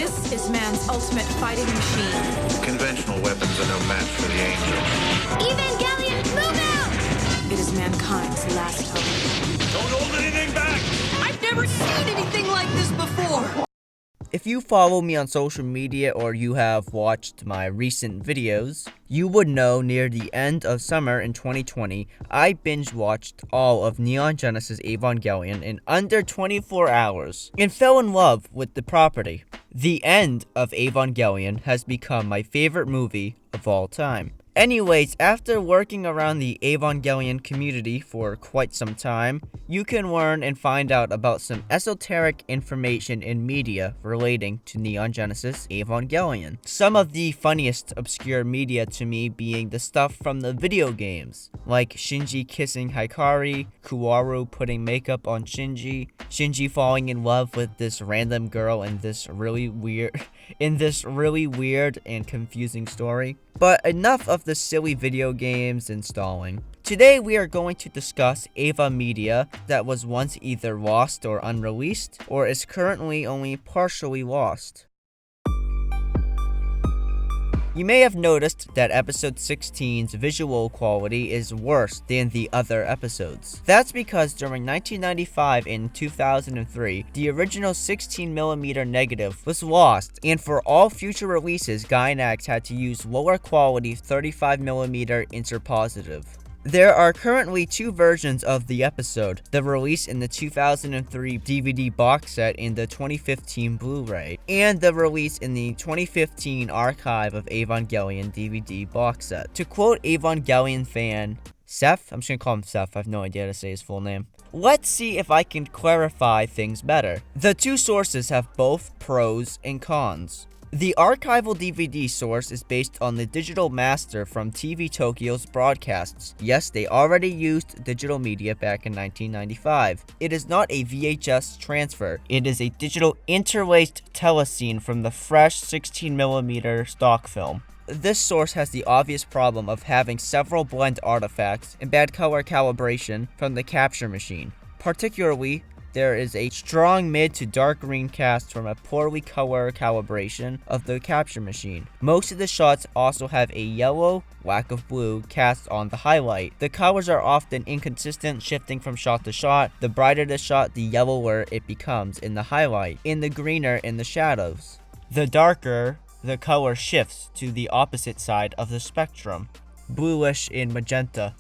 This is man's ultimate fighting machine. Conventional weapons are no match for the Angel. Evangelion, move out! It is mankind's last hope. Don't hold anything back! I've never seen anything like this before! If you follow me on social media or you have watched my recent videos, you would know near the end of summer in 2020, I binge-watched all of Neon Genesis Evangelion in under 24 hours and fell in love with the property. The end of Evangelion has become my favorite movie of all time. Anyways, after working around the Evangelion community for quite some time, you can learn and find out about some esoteric information in media relating to Neon Genesis Evangelion. Some of the funniest obscure media to me being the stuff from the video games, like Shinji kissing Hikari, Kaworu putting makeup on Shinji, Shinji falling in love with this random girl in this really weird and confusing story. But enough of the silly video games and stalling. Today we are going to discuss Eva media that was once either lost or unreleased, or is currently only partially lost. You may have noticed that episode 16's visual quality is worse than the other episodes. That's because during 1995 and 2003, the original 16mm negative was lost, and for all future releases, Gainax had to use lower quality 35mm interpositive. There are currently two versions of the episode, the release in the 2003 DVD box set and the 2015 Blu-ray, and the release in the 2015 Archive of Evangelion DVD box set. To quote Evangelion fan Seth, I'm just gonna call him Seth, I have no idea how to say his full name. Let's see if I can clarify things better. The two sources have both pros and cons. The archival DVD source is based on the digital master from TV Tokyo's broadcasts. Yes, they already used digital media back in 1995. It is not a VHS transfer. It is a digital interlaced telescene from the fresh 16mm stock film. This source has the obvious problem of having several blend artifacts and bad color calibration from the capture machine. Particularly, there is a strong mid to dark green cast from a poorly color calibration of the capture machine. Most of the shots also have a yellow, lack of blue, cast on the highlight. The colors are often inconsistent, shifting from shot to shot. The brighter the shot, the yellower it becomes in the highlight, and the greener in the shadows. The darker, the color shifts to the opposite side of the spectrum, bluish and magenta.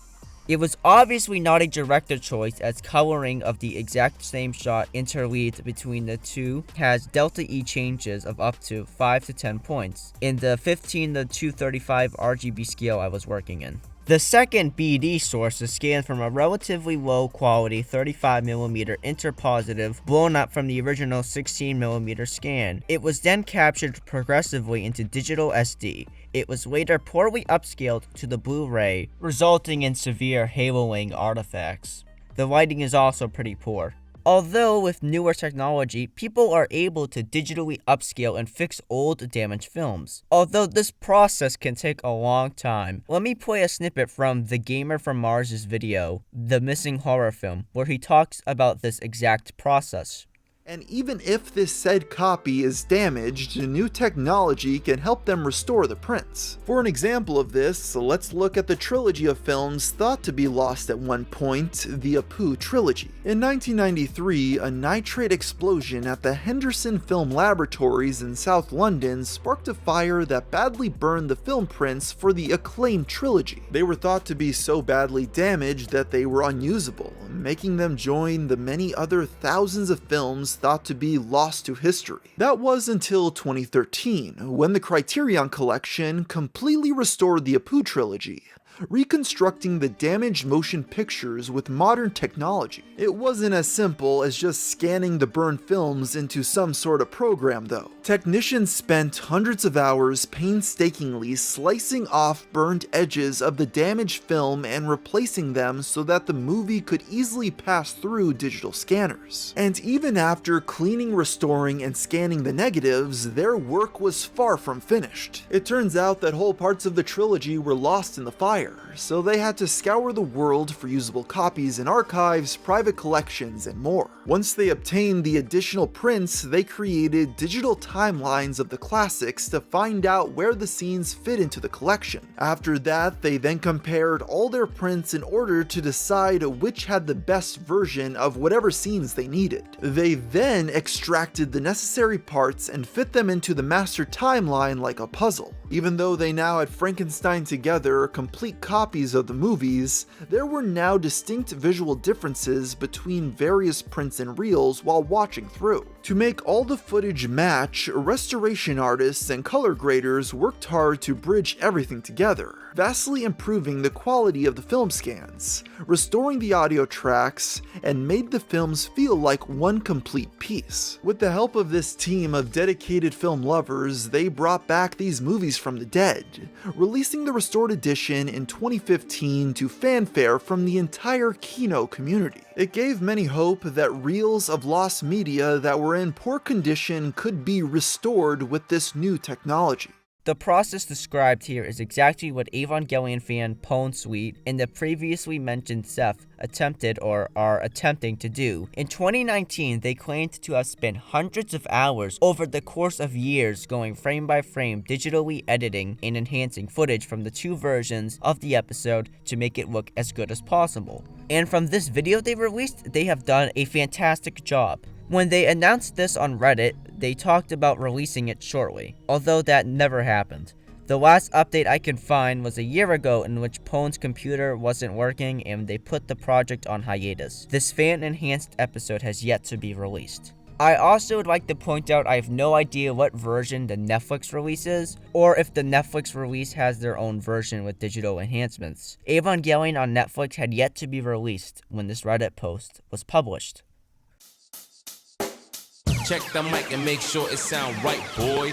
It was obviously not a director choice, as coloring of the exact same shot interleaved between the two has delta E changes of up to 5 to 10 points in the 15 to 235 RGB scale I was working in. The second BD source is scanned from a relatively low quality 35mm interpositive blown up from the original 16mm scan. It was then captured progressively into digital SD. It was later poorly upscaled to the Blu-ray, resulting in severe haloing artifacts. The lighting is also pretty poor. Although with newer technology, people are able to digitally upscale and fix old damaged films. Although this process can take a long time. Let me play a snippet from the GamerFromMars' video, The Missing Horror Film, where he talks about this exact process. And even if this said copy is damaged, new technology can help them restore the prints. For an example of this, let's look at the trilogy of films thought to be lost at one point, the Apu trilogy. In 1993, a nitrate explosion at the Henderson Film Laboratories in South London sparked a fire that badly burned the film prints for the acclaimed trilogy. They were thought to be so badly damaged that they were unusable, making them join the many other thousands of films thought to be lost to history. That was until 2013, when the Criterion Collection completely restored the Apu trilogy, reconstructing the damaged motion pictures with modern technology. It wasn't as simple as just scanning the burned films into some sort of program though. Technicians spent hundreds of hours painstakingly slicing off burned edges of the damaged film and replacing them so that the movie could easily pass through digital scanners. And even after cleaning, restoring, and scanning the negatives, their work was far from finished. It turns out that whole parts of the trilogy were lost in the fire. acquire, so they had to scour the world for usable copies in archives, private collections, and more. Once they obtained the additional prints, they created digital timelines of the classics to find out where the scenes fit into the collection. After that, they then compared all their prints in order to decide which had the best version of whatever scenes they needed. They then extracted the necessary parts and fit them into the master timeline like a puzzle. Even though they now had Frankenstein together complete copies of the movies, there were now distinct visual differences between various prints and reels while watching through. To make all the footage match, restoration artists and color graders worked hard to bridge everything together, vastly improving the quality of the film scans, restoring the audio tracks, and made the films feel like one complete piece. With the help of this team of dedicated film lovers, they brought back these movies from the dead, releasing the restored edition in 2015 to fanfare from the entire Kino community. It gave many hope that reels of lost media that were in poor condition could be restored with this new technology. The process described here is exactly what Evangelion fan PwnSweet and the previously mentioned Seth attempted or are attempting to do. In 2019, they claimed to have spent hundreds of hours over the course of years going frame by frame, digitally editing and enhancing footage from the two versions of the episode to make it look as good as possible. And from this video they released, they have done a fantastic job. When they announced this on Reddit, they talked about releasing it shortly, although that never happened. The last update I could find was a year ago in which Pwn's computer wasn't working and they put the project on hiatus. This fan-enhanced episode has yet to be released. I also would like to point out I have no idea what version the Netflix release is, or if the Netflix release has their own version with digital enhancements. Evangelion on Netflix had yet to be released when this Reddit post was published. Check the mic and make sure it sound right, boys.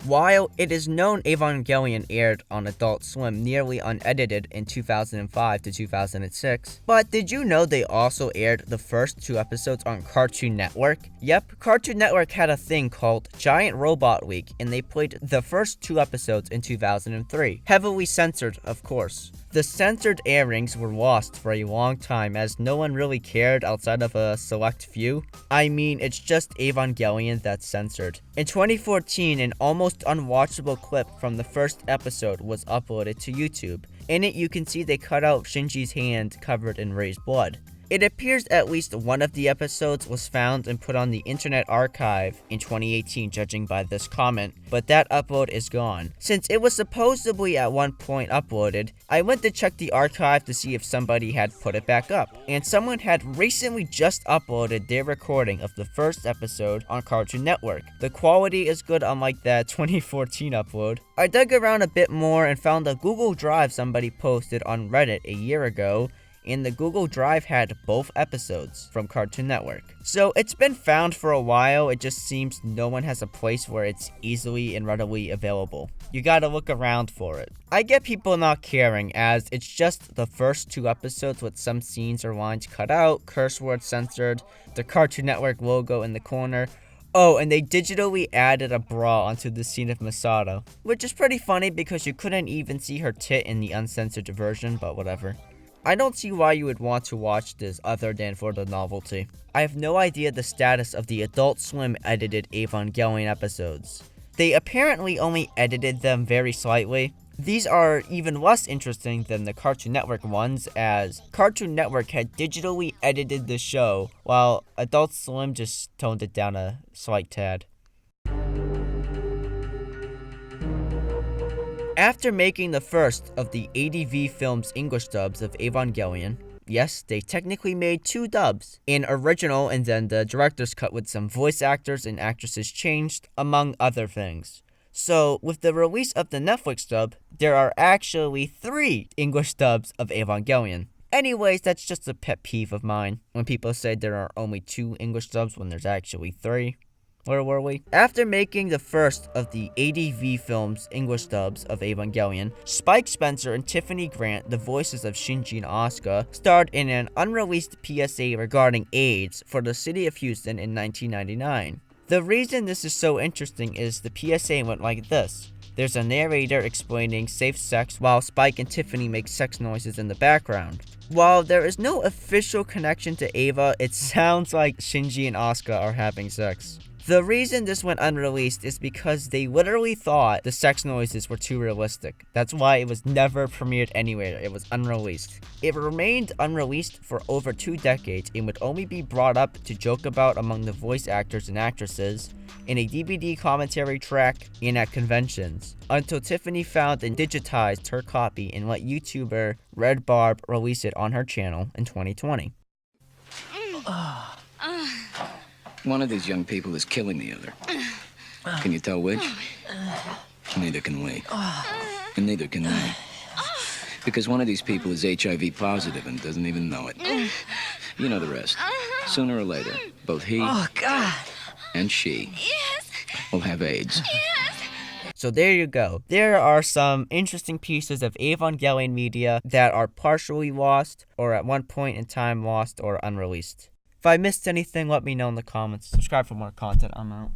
While it is known Evangelion aired on Adult Swim nearly unedited in 2005 to 2006, but did you know they also aired the first two episodes on Cartoon Network? Yep, Cartoon Network had a thing called Giant Robot Week, and they played the first two episodes in 2003. Heavily censored, of course. The censored airings were lost for a long time as no one really cared outside of a select few. I mean, it's just Evangelion that's censored. In 2014, an almost unwatchable clip from the first episode was uploaded to YouTube. In it, you can see they cut out Shinji's hand covered in Rei's blood. It appears at least one of the episodes was found and put on the Internet Archive in 2018, judging by this comment, but that upload is gone. Since it was supposedly at one point uploaded, I went to check the archive to see if somebody had put it back up, and someone had recently just uploaded their recording of the first episode on Cartoon Network. The quality is good, unlike that 2014 upload. I dug around a bit more and found a Google Drive somebody posted on Reddit a year ago, and the Google Drive had both episodes from Cartoon Network. So it's been found for a while, it just seems no one has a place where it's easily and readily available. You gotta look around for it. I get people not caring, as it's just the first two episodes with some scenes or lines cut out, curse words censored, the Cartoon Network logo in the corner. Oh, and they digitally added a bra onto the scene of Masato, which is pretty funny because you couldn't even see her tit in the uncensored version, but whatever. I don't see why you would want to watch this other than for the novelty. I have no idea the status of the Adult Swim edited Evangelion episodes. They apparently only edited them very slightly. These are even less interesting than the Cartoon Network ones, as Cartoon Network had digitally edited the show, while Adult Swim just toned it down a slight tad. After making the first of the ADV Films English dubs of Evangelion, yes, they technically made two dubs, an original and then the director's cut with some voice actors and actresses changed, among other things. So, with the release of the Netflix dub, there are actually 3 English dubs of Evangelion. Anyways, that's just a pet peeve of mine, when people say there are only 2 English dubs when there's actually 3. Where were we? After making the first of the ADV Films English dubs of Evangelion, Spike Spencer and Tiffany Grant, the voices of Shinji and Asuka, starred in an unreleased PSA regarding AIDS for the city of Houston in 1999. The reason this is so interesting is the PSA went like this. There's a narrator explaining safe sex while Spike and Tiffany make sex noises in the background. While there is no official connection to Eva, it sounds like Shinji and Asuka are having sex. The reason this went unreleased is because they literally thought the sex noises were too realistic. That's why it was never premiered anywhere. It was unreleased. It remained unreleased for over 2 decades and would only be brought up to joke about among the voice actors and actresses, in a DVD commentary track, and at conventions, until Tiffany found and digitized her copy and let YouTuber Red Barb release it on her channel in 2020. One of these young people is killing the other. Can you tell which? Neither can we. And neither can they. Because one of these people is HIV positive and doesn't even know it. You know the rest. Sooner or later, both he and she will have AIDS. So there you go. There are some interesting pieces of Evangelion media that are partially lost, or at one point in time lost or unreleased. If I missed anything, let me know in the comments. Subscribe for more content. I'm out.